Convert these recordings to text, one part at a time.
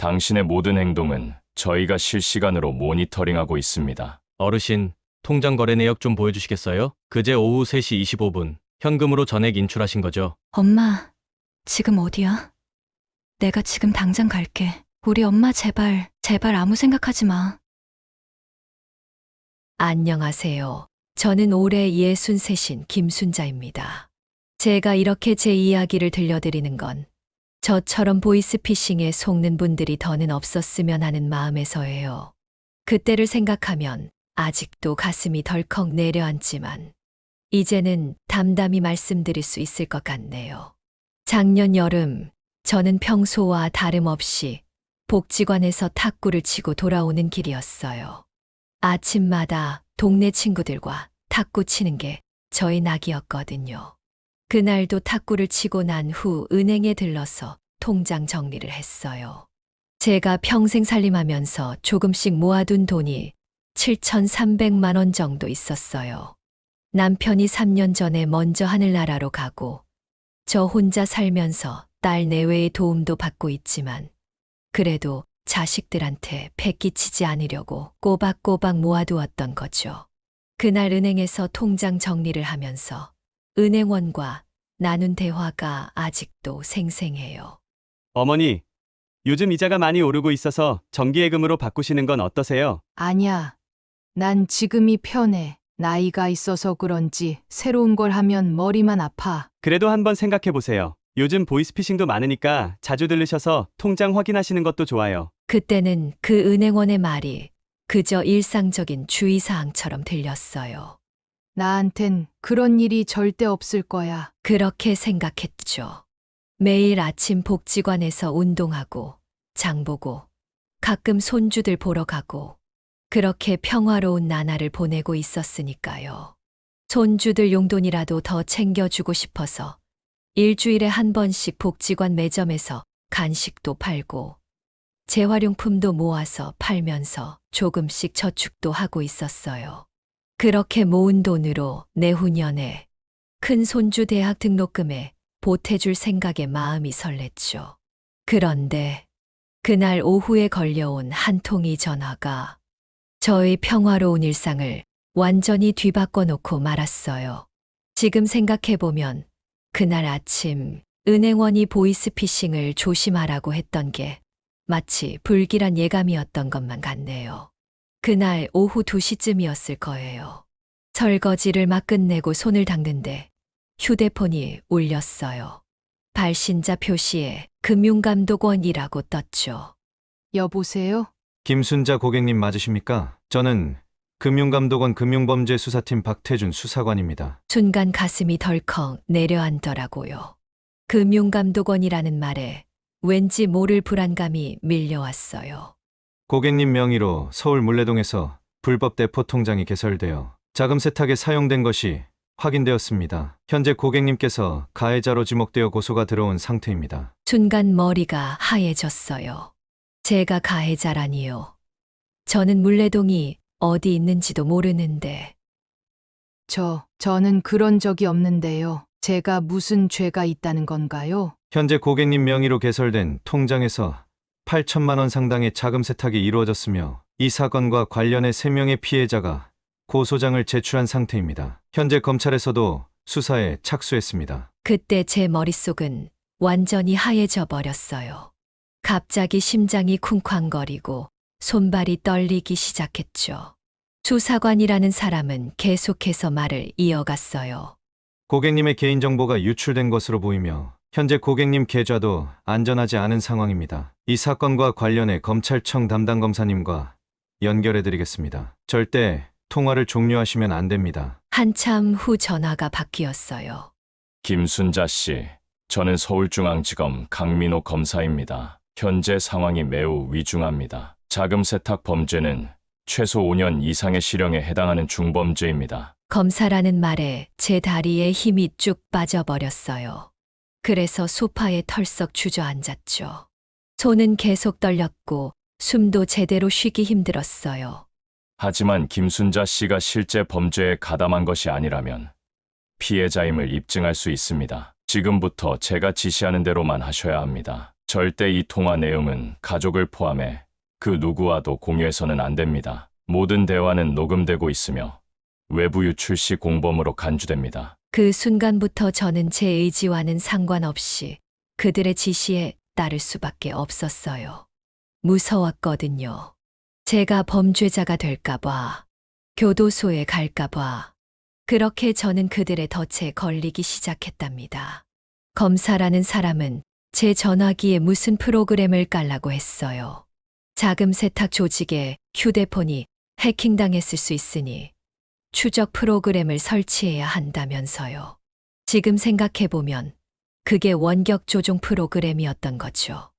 당신의 모든 행동은 저희가 실시간으로 모니터링하고 있습니다. 어르신, 통장 거래 내역 좀 보여주시겠어요? 그제 오후 3시 25분 현금으로 전액 인출하신 거죠? 엄마, 지금 어디야? 내가 지금 당장 갈게. 우리 엄마 제발 아무 생각하지 마. 안녕하세요. 저는 올해 63신 김순자입니다. 제가 이렇게 제 이야기를 들려드리는 건 저처럼 보이스피싱에 속는 분들이 더는 없었으면 하는 마음에서예요. 그때를 생각하면 아직도 가슴이 덜컥 내려앉지만 이제는 담담히 말씀드릴 수 있을 것 같네요. 작년 여름 저는 평소와 다름없이 복지관에서 탁구를 치고 돌아오는 길이었어요. 아침마다 동네 친구들과 탁구 치는 게 저의 낙이었거든요. 그날도 탁구를 치고 난 후 은행에 들러서 통장 정리를 했어요. 제가 평생 살림하면서 조금씩 모아둔 돈이 7,300만 원 정도 있었어요. 남편이 3년 전에 먼저 하늘나라로 가고 저 혼자 살면서 딸 내외의 도움도 받고 있지만 그래도 자식들한테 배 끼치지 않으려고 꼬박꼬박 모아두었던 거죠. 그날 은행에서 통장 정리를 하면서 은행원과 나눈 대화가 아직도 생생해요. 어머니, 요즘 이자가 많이 오르고 있어서 정기예금으로 바꾸시는 건 어떠세요? 아니야. 난 지금이 편해. 나이가 있어서 그런지 새로운 걸 하면 머리만 아파. 그래도 한번 생각해 보세요. 요즘 보이스피싱도 많으니까 자주 들르셔서 통장 확인하시는 것도 좋아요. 그때는 그 은행원의 말이 그저 일상적인 주의사항처럼 들렸어요. 나한텐 그런 일이 절대 없을 거야. 그렇게 생각했죠. 매일 아침 복지관에서 운동하고 장보고 가끔 손주들 보러 가고 그렇게 평화로운 나날을 보내고 있었으니까요. 손주들 용돈이라도 더 챙겨주고 싶어서 일주일에 한 번씩 복지관 매점에서 간식도 팔고 재활용품도 모아서 팔면서 조금씩 저축도 하고 있었어요. 그렇게 모은 돈으로 내후년에 큰 손주 대학 등록금에 보태줄 생각에 마음이 설렜죠. 그런데 그날 오후에 걸려온 한 통의 전화가 저의 평화로운 일상을 완전히 뒤바꿔 놓고 말았어요. 지금 생각해보면 그날 아침 은행원이 보이스피싱을 조심하라고 했던 게 마치 불길한 예감이었던 것만 같네요. 그날 오후 2시쯤이었을 거예요. 설거지를 막 끝내고 손을 닦는데 휴대폰이 울렸어요. 발신자 표시에 금융감독원이라고 떴죠. 여보세요? 김순자 고객님 맞으십니까? 저는 금융감독원 금융범죄수사팀 박태준 수사관입니다. 순간 가슴이 덜컥 내려앉더라고요. 금융감독원이라는 말에 왠지 모를 불안감이 밀려왔어요. 고객님 명의로 서울 물레동에서 불법 대포 통장이 개설되어 자금 세탁에 사용된 것이 확인되었습니다. 현재 고객님께서 가해자로 지목되어 고소가 들어온 상태입니다. 순간 머리가 하얘졌어요. 제가 가해자라니요. 저는 물레동이 어디 있는지도 모르는데. 저는 그런 적이 없는데요. 제가 무슨 죄가 있다는 건가요? 현재 고객님 명의로 개설된 통장에서 8천만 원 상당의 자금 세탁이 이루어졌으며 이 사건과 관련해 3명의 피해자가 고소장을 제출한 상태입니다. 현재 검찰에서도 수사에 착수했습니다. 그때 제 머릿속은 완전히 하얘져 버렸어요. 갑자기 심장이 쿵쾅거리고 손발이 떨리기 시작했죠. 수사관이라는 사람은 계속해서 말을 이어갔어요. 고객님의 개인정보가 유출된 것으로 보이며 현재 고객님 계좌도 안전하지 않은 상황입니다. 이 사건과 관련해 검찰청 담당 검사님과 연결해드리겠습니다. 절대 통화를 종료하시면 안 됩니다. 한참 후 전화가 바뀌었어요. 김순자 씨, 저는 서울중앙지검 강민호 검사입니다. 현재 상황이 매우 위중합니다. 자금 세탁 범죄는 최소 5년 이상의 실형에 해당하는 중범죄입니다. 검사라는 말에 제 다리에 힘이 쭉 빠져버렸어요. 그래서 소파에 털썩 주저앉았죠. 손은 계속 떨렸고 숨도 제대로 쉬기 힘들었어요. 하지만 김순자 씨가 실제 범죄에 가담한 것이 아니라면 피해자임을 입증할 수 있습니다. 지금부터 제가 지시하는 대로만 하셔야 합니다. 절대 이 통화 내용은 가족을 포함해 그 누구와도 공유해서는 안 됩니다. 모든 대화는 녹음되고 있으며 외부 유출 시 공범으로 간주됩니다. 그 순간부터 저는 제 의지와는 상관없이 그들의 지시에 따를 수밖에 없었어요. 무서웠거든요. 제가 범죄자가 될까봐, 교도소에 갈까봐. 그렇게 저는 그들의 덫에 걸리기 시작했답니다. 검사라는 사람은 제 전화기에 무슨 프로그램을 깔라고 했어요. 자금 세탁 조직에 휴대폰이 해킹당했을 수 있으니 추적 프로그램을 설치해야 한다면서요. 지금 생각해보면 그게 원격 조종 프로그램이었던 거죠.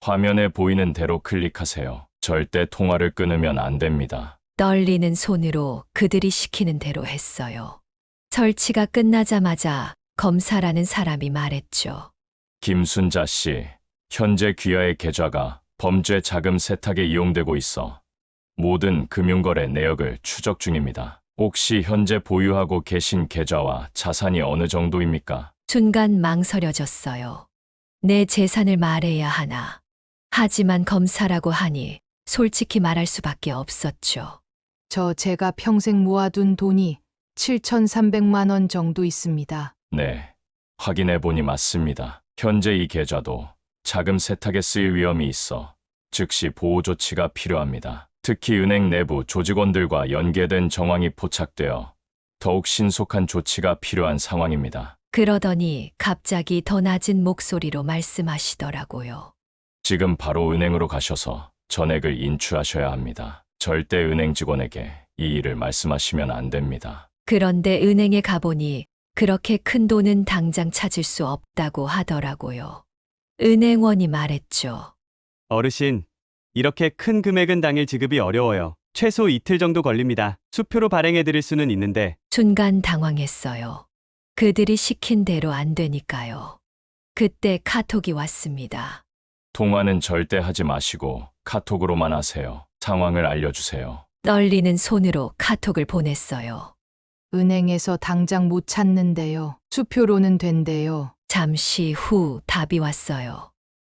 화면에 보이는 대로 클릭하세요. 절대 통화를 끊으면 안 됩니다. 떨리는 손으로 그들이 시키는 대로 했어요. 설치가 끝나자마자 검사라는 사람이 말했죠. 김순자 씨, 현재 귀하의 계좌가 범죄 자금 세탁에 이용되고 있어 모든 금융거래 내역을 추적 중입니다. 혹시 현재 보유하고 계신 계좌와 자산이 어느 정도입니까? 순간 망설여졌어요. 내 재산을 말해야 하나. 하지만 검사라고 하니 솔직히 말할 수밖에 없었죠. 제가 평생 모아둔 돈이 7,300만 원 정도 있습니다. 네, 확인해보니 맞습니다. 현재 이 계좌도 자금 세탁에 쓰일 위험이 있어 즉시 보호 조치가 필요합니다. 특히 은행 내부 조직원들과 연계된 정황이 포착되어 더욱 신속한 조치가 필요한 상황입니다. 그러더니 갑자기 더 낮은 목소리로 말씀하시더라고요. 지금 바로 은행으로 가셔서 전액을 인출하셔야 합니다. 절대 은행 직원에게 이 일을 말씀하시면 안 됩니다. 그런데 은행에 가보니 그렇게 큰 돈은 당장 찾을 수 없다고 하더라고요. 은행원이 말했죠. 어르신, 이렇게 큰 금액은 당일 지급이 어려워요. 최소 이틀 정도 걸립니다. 수표로 발행해 드릴 수는 있는데 순간 당황했어요. 그들이 시킨 대로 안 되니까요. 그때 카톡이 왔습니다. 통화는 절대 하지 마시고 카톡으로만 하세요. 상황을 알려주세요. 떨리는 손으로 카톡을 보냈어요. 은행에서 당장 못 찾는데요. 수표로는 된대요. 잠시 후 답이 왔어요.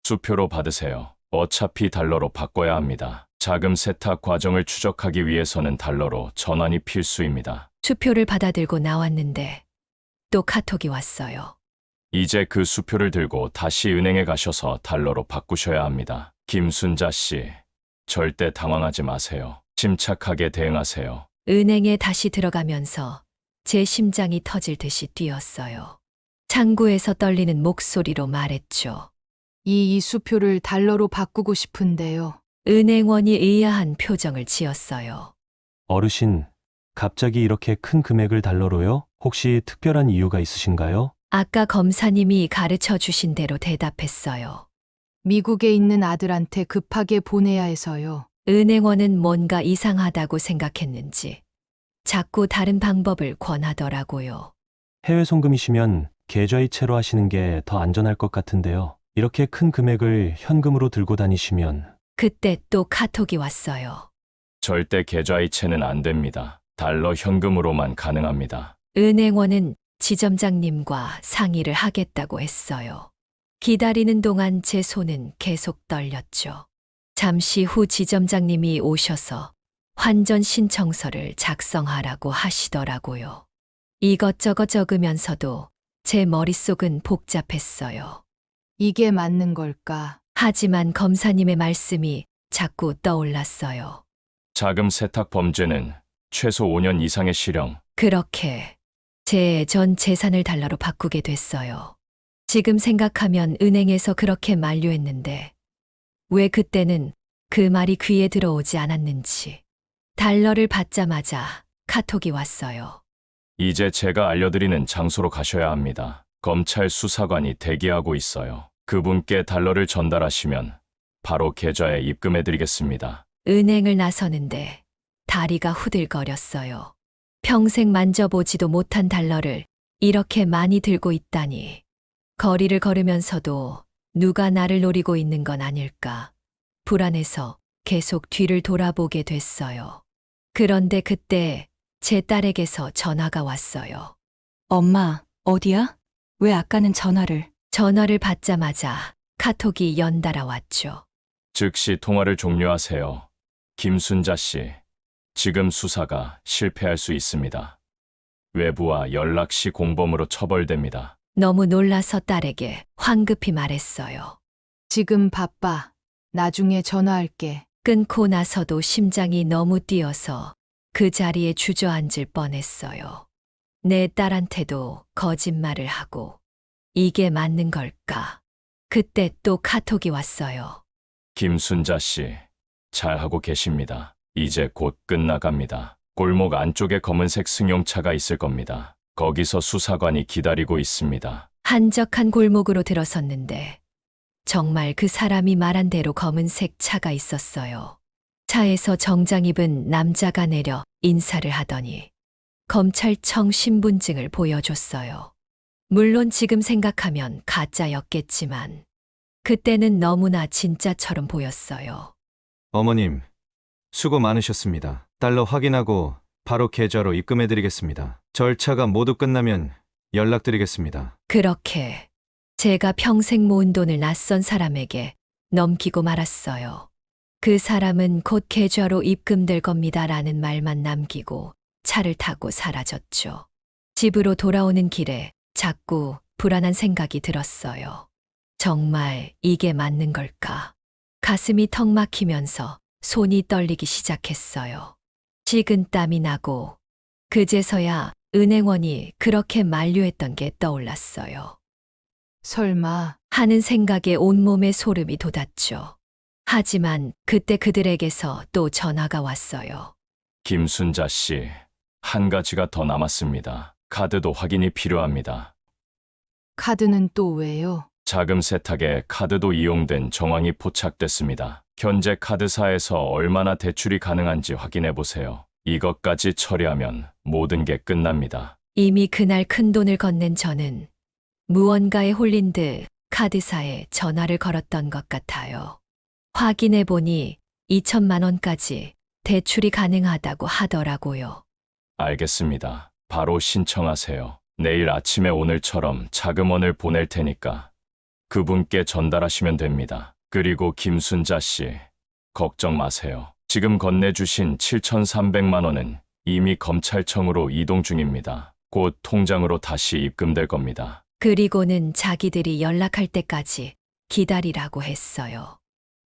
수표로 받으세요. 어차피 달러로 바꿔야 합니다. 자금 세탁 과정을 추적하기 위해서는 달러로 전환이 필수입니다. 수표를 받아들고 나왔는데 또 카톡이 왔어요. 이제 그 수표를 들고 다시 은행에 가셔서 달러로 바꾸셔야 합니다. 김순자 씨, 절대 당황하지 마세요. 침착하게 대응하세요. 은행에 다시 들어가면서 제 심장이 터질 듯이 뛰었어요. 창구에서 떨리는 목소리로 말했죠. 이 수표를 달러로 바꾸고 싶은데요. 은행원이 의아한 표정을 지었어요. 어르신, 갑자기 이렇게 큰 금액을 달러로요? 혹시 특별한 이유가 있으신가요? 아까 검사님이 가르쳐 주신 대로 대답했어요. 미국에 있는 아들한테 급하게 보내야 해서요. 은행원은 뭔가 이상하다고 생각했는지 자꾸 다른 방법을 권하더라고요. 해외 송금이시면 계좌이체로 하시는 게 더 안전할 것 같은데요. 이렇게 큰 금액을 현금으로 들고 다니시면 그때 또 카톡이 왔어요. 절대 계좌이체는 안 됩니다. 달러 현금으로만 가능합니다. 은행원은 지점장님과 상의를 하겠다고 했어요. 기다리는 동안 제 손은 계속 떨렸죠. 잠시 후 지점장님이 오셔서 환전 신청서를 작성하라고 하시더라고요. 이것저것 적으면서도 제 머릿속은 복잡했어요. 이게 맞는 걸까? 하지만 검사님의 말씀이 자꾸 떠올랐어요. 자금 세탁 범죄는 최소 5년 이상의 실형, 그렇게 제 전 재산을 달러로 바꾸게 됐어요. 지금 생각하면 은행에서 그렇게 만류했는데 왜 그때는 그 말이 귀에 들어오지 않았는지. 달러를 받자마자 카톡이 왔어요. 이제 제가 알려드리는 장소로 가셔야 합니다. 검찰 수사관이 대기하고 있어요. 그분께 달러를 전달하시면 바로 계좌에 입금해드리겠습니다. 은행을 나서는데 다리가 후들거렸어요. 평생 만져보지도 못한 달러를 이렇게 많이 들고 있다니. 거리를 걸으면서도 누가 나를 노리고 있는 건 아닐까. 불안해서 계속 뒤를 돌아보게 됐어요. 그런데 그때 제 딸에게서 전화가 왔어요. 엄마, 어디야? 왜 아까는 전화를? 전화를 받자마자 카톡이 연달아 왔죠. 즉시 통화를 종료하세요. 김순자 씨, 지금 수사가 실패할 수 있습니다. 외부와 연락 시 공범으로 처벌됩니다. 너무 놀라서 딸에게 황급히 말했어요. 지금 바빠. 나중에 전화할게. 끊고 나서도 심장이 너무 뛰어서 그 자리에 주저앉을 뻔했어요. 내 딸한테도 거짓말을 하고 이게 맞는 걸까? 그때 또 카톡이 왔어요. 김순자 씨, 잘하고 계십니다. 이제 곧 끝나갑니다. 골목 안쪽에 검은색 승용차가 있을 겁니다. 거기서 수사관이 기다리고 있습니다. 한적한 골목으로 들어섰는데 정말 그 사람이 말한 대로 검은색 차가 있었어요. 차에서 정장 입은 남자가 내려 인사를 하더니 검찰청 신분증을 보여줬어요. 물론 지금 생각하면 가짜였겠지만 그때는 너무나 진짜처럼 보였어요. 어머님, 수고 많으셨습니다. 달러 확인하고 바로 계좌로 입금해드리겠습니다. 절차가 모두 끝나면 연락드리겠습니다. 그렇게 제가 평생 모은 돈을 낯선 사람에게 넘기고 말았어요. 그 사람은 곧 계좌로 입금될 겁니다라는 말만 남기고 차를 타고 사라졌죠. 집으로 돌아오는 길에 자꾸 불안한 생각이 들었어요. 정말 이게 맞는 걸까? 가슴이 턱 막히면서 손이 떨리기 시작했어요. 식은땀이 나고 그제서야 은행원이 그렇게 만류했던 게 떠올랐어요. 설마 하는 생각에 온몸에 소름이 돋았죠. 하지만 그때 그들에게서 또 전화가 왔어요. 김순자 씨, 한 가지가 더 남았습니다. 카드도 확인이 필요합니다. 카드는 또 왜요? 자금 세탁에 카드도 이용된 정황이 포착됐습니다. 현재 카드사에서 얼마나 대출이 가능한지 확인해 보세요. 이것까지 처리하면 모든 게 끝납니다. 이미 그날 큰돈을 건넨 저는 무언가에 홀린 듯 카드사에 전화를 걸었던 것 같아요. 확인해 보니 2천만 원까지 대출이 가능하다고 하더라고요. 알겠습니다. 바로 신청하세요. 내일 아침에 오늘처럼 자금원을 보낼 테니까 그분께 전달하시면 됩니다. 그리고 김순자 씨, 걱정 마세요. 지금 건네주신 7,300만 원은 이미 검찰청으로 이동 중입니다. 곧 통장으로 다시 입금될 겁니다. 그리고는 자기들이 연락할 때까지 기다리라고 했어요.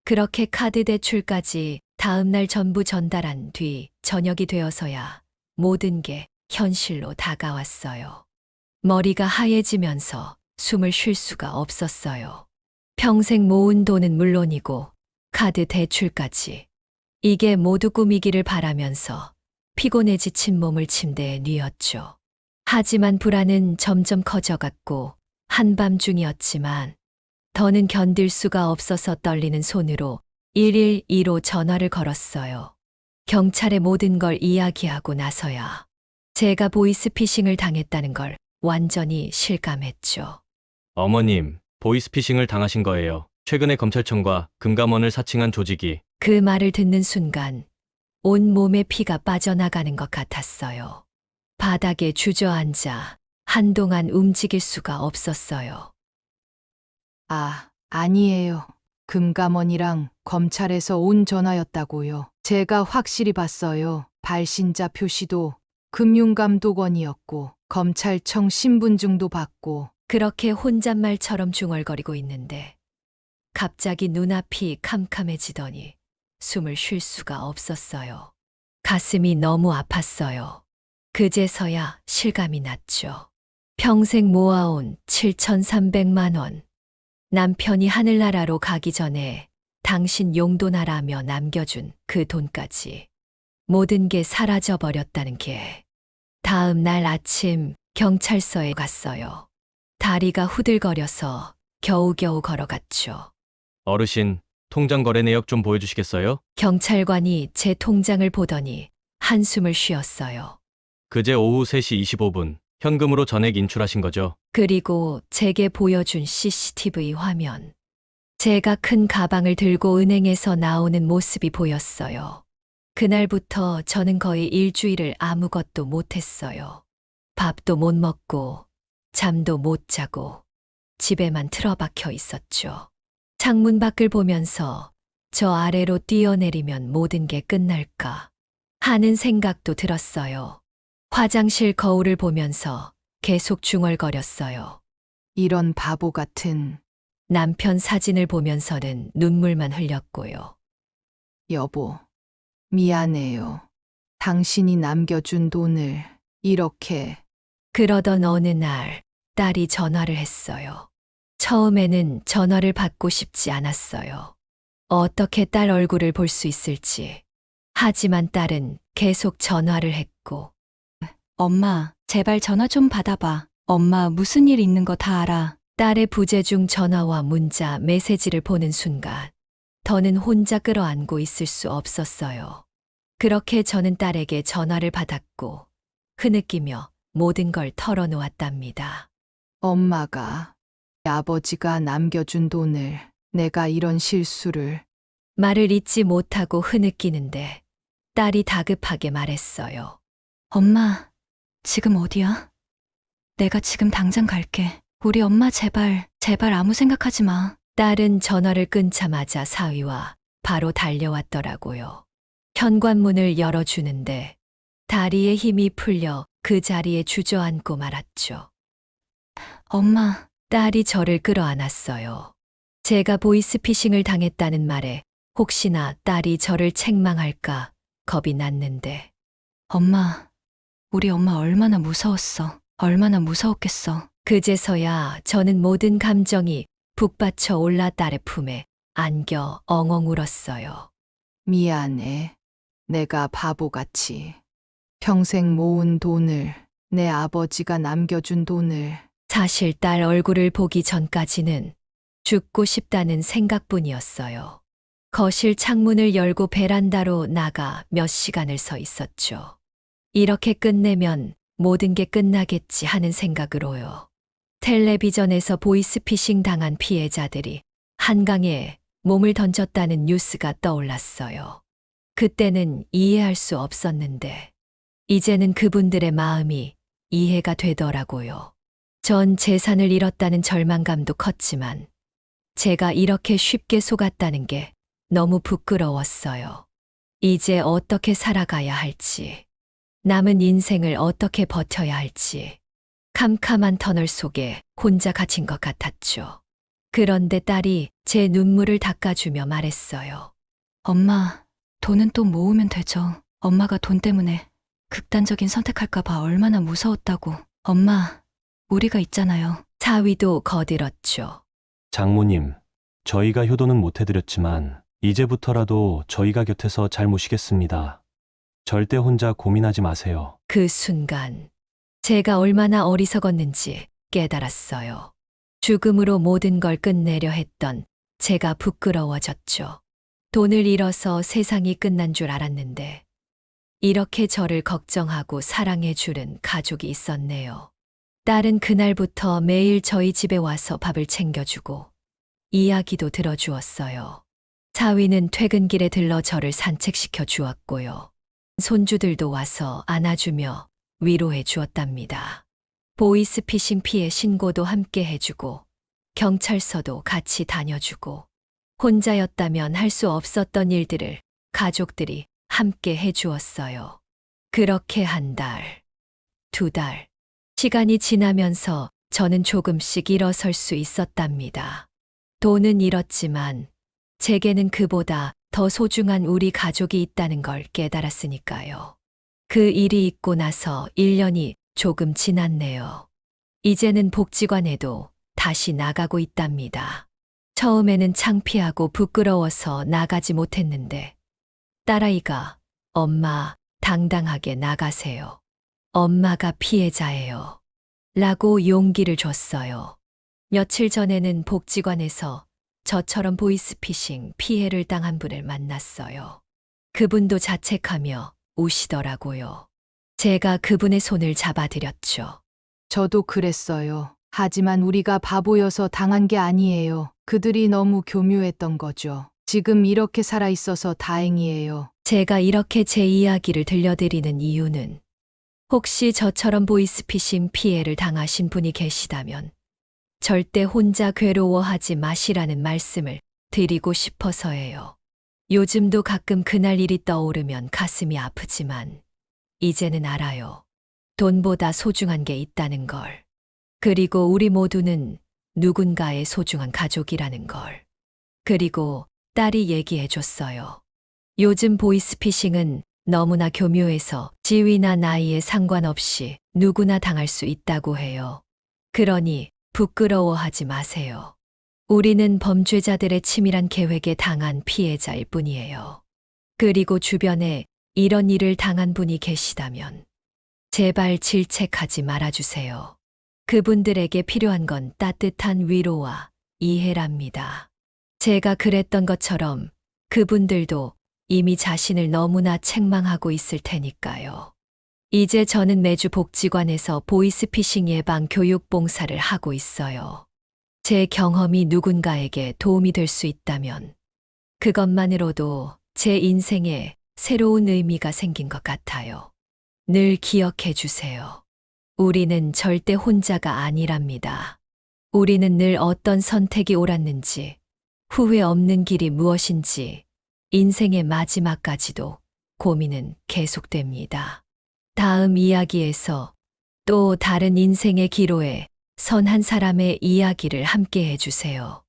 그렇게 카드 대출까지 다음날 전부 전달한 뒤 저녁이 되어서야 모든 게 현실로 다가왔어요. 머리가 하얘지면서 숨을 쉴 수가 없었어요. 평생 모은 돈은 물론이고 카드 대출까지. 이게 모두 꿈이기를 바라면서 피곤해 지친 몸을 침대에 뉘었죠. 하지만 불안은 점점 커져갔고 한밤중이었지만 더는 견딜 수가 없어서 떨리는 손으로 112로 전화를 걸었어요. 경찰에 모든 걸 이야기하고 나서야 제가 보이스피싱을 당했다는 걸 완전히 실감했죠. 어머님, 보이스피싱을 당하신 거예요. 최근에 검찰청과 금감원을 사칭한 조직이 그 말을 듣는 순간 온 몸에 피가 빠져나가는 것 같았어요. 바닥에 주저앉아 한동안 움직일 수가 없었어요. 아니에요. 금감원이랑 검찰에서 온 전화였다고요. 제가 확실히 봤어요. 발신자 표시도 금융감독원이었고 검찰청 신분증도 받고. 그렇게 혼잣말처럼 중얼거리고 있는데 갑자기 눈앞이 캄캄해지더니 숨을 쉴 수가 없었어요. 가슴이 너무 아팠어요. 그제서야 실감이 났죠. 평생 모아온 7,300만 원. 남편이 하늘나라로 가기 전에 당신 용돈하라며 남겨준 그 돈까지. 모든 게 사라져버렸다는 게. 다음 날 아침 경찰서에 갔어요. 다리가 후들거려서 겨우겨우 걸어갔죠. 어르신, 통장 거래 내역 좀 보여주시겠어요? 경찰관이 제 통장을 보더니 한숨을 쉬었어요. 그제 오후 3시 25분 현금으로 전액 인출하신 거죠? 그리고 제게 보여준 CCTV 화면. 제가 큰 가방을 들고 은행에서 나오는 모습이 보였어요. 그날부터 저는 거의 일주일을 아무것도 못했어요. 밥도 못 먹고 잠도 못 자고 집에만 틀어박혀 있었죠. 창문 밖을 보면서 저 아래로 뛰어내리면 모든 게 끝날까 하는 생각도 들었어요. 화장실 거울을 보면서 계속 중얼거렸어요. 이런 바보 같은. 남편 사진을 보면서는 눈물만 흘렸고요. 여보, 미안해요. 당신이 남겨준 돈을 이렇게. 그러던 어느 날 딸이 전화를 했어요. 처음에는 전화를 받고 싶지 않았어요. 어떻게 딸 얼굴을 볼 수 있을지. 하지만 딸은 계속 전화를 했고, 엄마, 제발 전화 좀 받아봐. 엄마, 무슨 일 있는 거 다 알아. 딸의 부재중 전화와 문자, 메시지를 보는 순간 더는 혼자 끌어안고 있을 수 없었어요. 그렇게 저는 딸에게 전화를 받았고 흐느끼며 모든 걸 털어놓았답니다. 엄마가, 아버지가 남겨준 돈을 내가 이런 실수를. 말을 잇지 못하고 흐느끼는데 딸이 다급하게 말했어요. 엄마, 지금 어디야? 내가 지금 당장 갈게. 우리 엄마 제발, 제발 아무 생각하지 마. 딸은 전화를 끊자마자 사위와 바로 달려왔더라고요. 현관문을 열어주는데 다리에 힘이 풀려 그 자리에 주저앉고 말았죠. 엄마, 딸이 저를 끌어안았어요. 제가 보이스피싱을 당했다는 말에 혹시나 딸이 저를 책망할까 겁이 났는데, 엄마, 우리 엄마 얼마나 무서웠어. 얼마나 무서웠겠어. 그제서야 저는 모든 감정이 북받쳐 올라 딸의 품에 안겨 엉엉 울었어요. 미안해. 내가 바보같이. 평생 모은 돈을, 내 아버지가 남겨준 돈을. 사실 딸 얼굴을 보기 전까지는 죽고 싶다는 생각뿐이었어요. 거실 창문을 열고 베란다로 나가 몇 시간을 서 있었죠. 이렇게 끝내면 모든 게 끝나겠지 하는 생각으로요. 텔레비전에서 보이스피싱 당한 피해자들이 한강에 몸을 던졌다는 뉴스가 떠올랐어요. 그때는 이해할 수 없었는데 이제는 그분들의 마음이 이해가 되더라고요. 전 재산을 잃었다는 절망감도 컸지만 제가 이렇게 쉽게 속았다는 게 너무 부끄러웠어요. 이제 어떻게 살아가야 할지, 남은 인생을 어떻게 버텨야 할지 캄캄한 터널 속에 혼자 갇힌 것 같았죠. 그런데 딸이 제 눈물을 닦아주며 말했어요. 엄마, 돈은 또 모으면 되죠. 엄마가 돈 때문에 극단적인 선택할까봐 얼마나 무서웠다고. 엄마, 우리가 있잖아요. 사위도 거들었죠. 장모님, 저희가 효도는 못 해드렸지만 이제부터라도 저희가 곁에서 잘 모시겠습니다. 절대 혼자 고민하지 마세요. 그 순간 제가 얼마나 어리석었는지 깨달았어요. 죽음으로 모든 걸 끝내려 했던 제가 부끄러워졌죠. 돈을 잃어서 세상이 끝난 줄 알았는데 이렇게 저를 걱정하고 사랑해 주는 가족이 있었네요. 딸은 그날부터 매일 저희 집에 와서 밥을 챙겨주고 이야기도 들어주었어요. 사위는 퇴근길에 들러 저를 산책시켜 주었고요. 손주들도 와서 안아주며 위로해 주었답니다. 보이스피싱 피해 신고도 함께 해주고 경찰서도 같이 다녀주고 혼자였다면 할 수 없었던 일들을 가족들이 함께 해주었어요. 그렇게 한 달, 두 달, 시간이 지나면서 저는 조금씩 일어설 수 있었답니다. 돈은 잃었지만 제게는 그보다 더 소중한 우리 가족이 있다는 걸 깨달았으니까요. 그 일이 있고 나서 1년이 조금 지났네요. 이제는 복지관에도 다시 나가고 있답니다. 처음에는 창피하고 부끄러워서 나가지 못했는데 딸아이가 엄마 당당하게 나가세요. 엄마가 피해자예요. 라고 용기를 줬어요. 며칠 전에는 복지관에서 저처럼 보이스피싱 피해를 당한 분을 만났어요. 그분도 자책하며 우시더라고요. 제가 그분의 손을 잡아드렸죠. 저도 그랬어요. 하지만 우리가 바보여서 당한 게 아니에요. 그들이 너무 교묘했던 거죠. 지금 이렇게 살아있어서 다행이에요. 제가 이렇게 제 이야기를 들려드리는 이유는 혹시 저처럼 보이스피싱 피해를 당하신 분이 계시다면 절대 혼자 괴로워하지 마시라는 말씀을 드리고 싶어서예요. 요즘도 가끔 그날 일이 떠오르면 가슴이 아프지만 이제는 알아요. 돈보다 소중한 게 있다는 걸. 그리고 우리 모두는 누군가의 소중한 가족이라는 걸. 그리고 딸이 얘기해 줬어요. 요즘 보이스피싱은 너무나 교묘해서 지위나 나이에 상관없이 누구나 당할 수 있다고 해요. 그러니 부끄러워하지 마세요. 우리는 범죄자들의 치밀한 계획에 당한 피해자일 뿐이에요. 그리고 주변에 이런 일을 당한 분이 계시다면 제발 질책하지 말아주세요. 그분들에게 필요한 건 따뜻한 위로와 이해랍니다. 제가 그랬던 것처럼 그분들도 이미 자신을 너무나 책망하고 있을 테니까요. 이제 저는 매주 복지관에서 보이스피싱 예방 교육 봉사를 하고 있어요. 제 경험이 누군가에게 도움이 될 수 있다면 그것만으로도 제 인생에 새로운 의미가 생긴 것 같아요. 늘 기억해 주세요. 우리는 절대 혼자가 아니랍니다. 우리는 늘 어떤 선택이 옳았는지, 후회 없는 길이 무엇인지, 인생의 마지막까지도 고민은 계속됩니다. 다음 이야기에서 또 다른 인생의 기로에 선 한 사람의 이야기를 함께 해주세요.